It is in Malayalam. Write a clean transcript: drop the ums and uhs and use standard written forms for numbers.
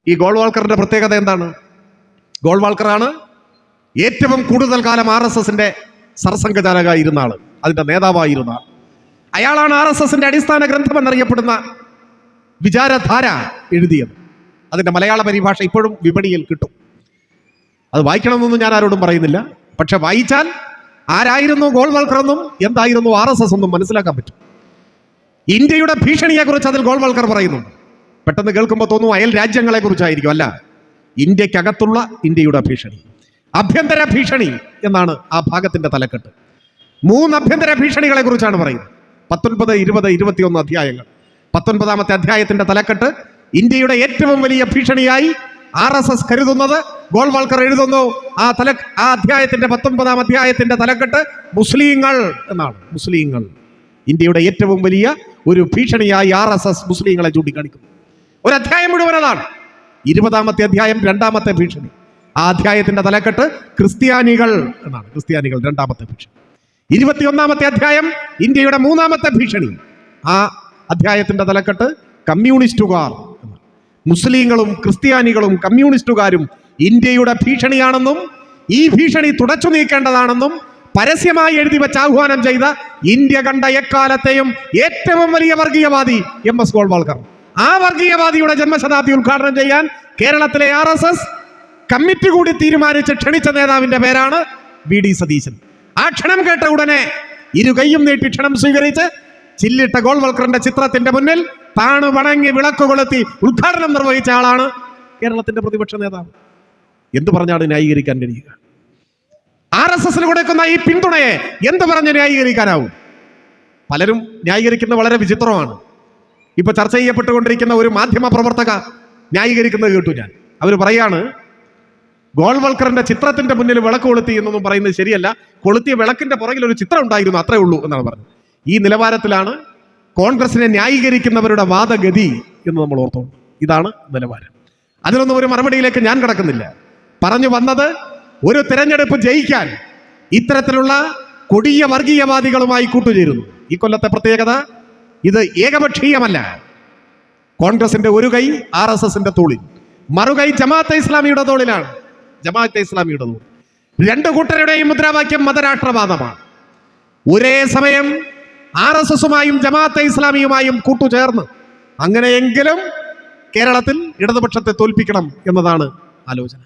ഈ ഗോൾവാൾക്കറിന്റെ പ്രത്യേകത എന്താണ്? ഗോൾവാൾക്കറാണ് ഏറ്റവും കൂടുതൽ കാലം RSSന്റെ സർസംഘചാലകായിരുന്ന ആള്, അതിന്റെ നേതാവായിരുന്ന ആൾ. അയാളാണ് RSSന്റെ അടിസ്ഥാന ഗ്രന്ഥം എന്നറിയപ്പെടുന്ന വിചാരധാര എഴുതിയത്. അതിന്റെ മലയാള പരിഭാഷ ഇപ്പോഴും വിപണിയിൽ കിട്ടും. അത് വായിക്കണമെന്നൊന്നും ഞാൻ ആരോടും പറയുന്നില്ല. പക്ഷെ വായിച്ചാൽ ആരായിരുന്നു ഗോൾവാൾക്കർ എന്നും എന്തായിരുന്നു RSS എന്നും മനസ്സിലാക്കാൻ പറ്റും. ഇന്ത്യയുടെ ഭീഷണിയെക്കുറിച്ച് അതിൽ ഗോൾവാൾക്കർ പറയുന്നുണ്ട്. പെട്ടെന്ന് കേൾക്കുമ്പോൾ തോന്നും അയൽ രാജ്യങ്ങളെ കുറിച്ചായിരിക്കും. അല്ല, ഇന്ത്യക്കകത്തുള്ള ഇന്ത്യയുടെ ഭീഷണി, ആഭ്യന്തര ഭീഷണി എന്നാണ് ആ ഭാഗത്തിന്റെ തലക്കെട്ട്. 3 ആഭ്യന്തര ഭീഷണികളെ കുറിച്ചാണ് പറയുന്നത്. 19, 20, 21 അധ്യായങ്ങൾ. 19ാമത്തെ അധ്യായത്തിന്റെ തലക്കെട്ട് ഇന്ത്യയുടെ ഏറ്റവും വലിയ ഭീഷണിയായി RSS കരുതുന്നത് ഗോൾവാൾക്കർ എഴുതുന്നു. ആ അധ്യായത്തിന്റെ 19ാം അധ്യായത്തിന്റെ തലക്കെട്ട് മുസ്ലിങ്ങൾ എന്നാണ്. മുസ്ലിങ്ങൾ ഇന്ത്യയുടെ ഏറ്റവും വലിയ ഒരു ഭീഷണിയായി RSS മുസ്ലിങ്ങളെ ചൂണ്ടിക്കാണിക്കുന്നു. ഒരു അധ്യായം മുഴുവൻ അതാണ്. 20ാമത്തെ അധ്യായം 2ാമത്തെ ഭീഷണി. ആ അധ്യായത്തിന്റെ തലക്കെട്ട് ക്രിസ്ത്യാനികൾ എന്നാണ്. ക്രിസ്ത്യാനികൾ 2ാമത്തെ ഭീഷണി. 21ാമത്തെ അധ്യായം ഇന്ത്യയുടെ 3ാമത്തെ ഭീഷണി. ആ അധ്യായത്തിന്റെ തലക്കെട്ട് കമ്മ്യൂണിസ്റ്റുകാർ എന്നാണ്. മുസ്ലിങ്ങളും ക്രിസ്ത്യാനികളും കമ്മ്യൂണിസ്റ്റുകാരും ഇന്ത്യയുടെ ഭീഷണിയാണെന്നും ഈ ഭീഷണി തുടച്ചു നീക്കേണ്ടതാണെന്നും പരസ്യമായി എഴുതി വെച്ച് ആഹ്വാനം ചെയ്ത ഇന്ത്യ കണ്ട എക്കാലത്തെയും ഏറ്റവും വലിയ വർഗീയവാദി MS ഗോൾവാൾക്കർ. ആ വർഗീയവാദിയുടെ ജന്മശതാബ്ദി ഉദ്ഘാടനം ചെയ്യാൻ കേരളത്തിലെ RSS കമ്മിറ്റി കൂടി തീരുമാനിച്ച് ക്ഷണിച്ച നേതാവിന്റെ പേരാണ് VD സതീശൻ. ആ ക്ഷണം കേട്ട ഉടനെ ഇരുകൈയും നീട്ടി ക്ഷണം സ്വീകരിച്ച് ചില്ലിട്ട ഗോൾവാൾക്കറിന്റെ ചിത്രത്തിന്റെ മുന്നിൽ താണു വണങ്ങി വിളക്ക് കൊളുത്തി ഉദ്ഘാടനം നിർവഹിച്ച ആളാണ് കേരളത്തിന്റെ പ്രതിപക്ഷ നേതാവ്. എന്തു പറഞ്ഞാണ് ന്യായീകരിക്കാൻ കഴിയുക? RSSന് കൊടുക്കുന്ന ഈ പിന്തുണയെ എന്ത് പറഞ്ഞ് ന്യായീകരിക്കാനാവും? പലരും ന്യായീകരിക്കുന്നത് വളരെ വിചിത്രമാണ്. ഇപ്പൊ ചർച്ച ചെയ്യപ്പെട്ടുകൊണ്ടിരിക്കുന്ന ഒരു മാധ്യമ പ്രവർത്തക ന്യായീകരിക്കുന്നത് കേട്ടു ഞാൻ. അവർ പറയാണ്, ഗോൾവാൾക്കറിന്റെ ചിത്രത്തിന്റെ മുന്നിൽ വിളക്ക് കൊളുത്തി എന്നൊന്നും പറയുന്നത് ശരിയല്ല, കൊളുത്തിയ വിളക്കിന്റെ പുറകിൽ ഒരു ചിത്രം ഉണ്ടായിരുന്നു, അത്രേ ഉള്ളൂ എന്നാണ് പറഞ്ഞത്. ഈ നിലവാരത്തിലാണ് കോൺഗ്രസിനെ ന്യായീകരിക്കുന്നവരുടെ വാദഗതി എന്ന് നമ്മൾ ഓർത്തോളൂ. ഇതാണ് നിലവാരം. അതിനൊന്നും ഒരു മറുപടിയിലേക്ക് ഞാൻ കടക്കുന്നില്ല. പറഞ്ഞു വന്നത്, ഒരു തെരഞ്ഞെടുപ്പ് ജയിക്കാൻ ഇത്തരത്തിലുള്ള കൊടിയ വർഗീയവാദികളുമായി കൂട്ടുചേരുന്നു. ഈ കൊല്ലത്തെ പ്രത്യേകത ഇത് ഏകപക്ഷീയമല്ല. കോൺഗ്രസിന്റെ ഒരു കൈ RSSന്റെ തോളിൽ, മറുകൈ ജമാഅത്തെ ഇസ്ലാമിയുടെ തോളിലാണ്. ജമാഅത്തെ ഇസ്ലാമിയുടെ തോളിൽ. 2 കൂട്ടരുടെയും മുദ്രാവാക്യം മതരാഷ്ട്രവാദമാണ്. ഒരേ സമയം RSSുമായും ജമാഅത്തെ ഇസ്ലാമിയുമായും കൂട്ടുചേർന്ന് അങ്ങനെയെങ്കിലും കേരളത്തിൽ ഇടതുപക്ഷത്തെ തോൽപ്പിക്കണം എന്നതാണ് ആലോചന.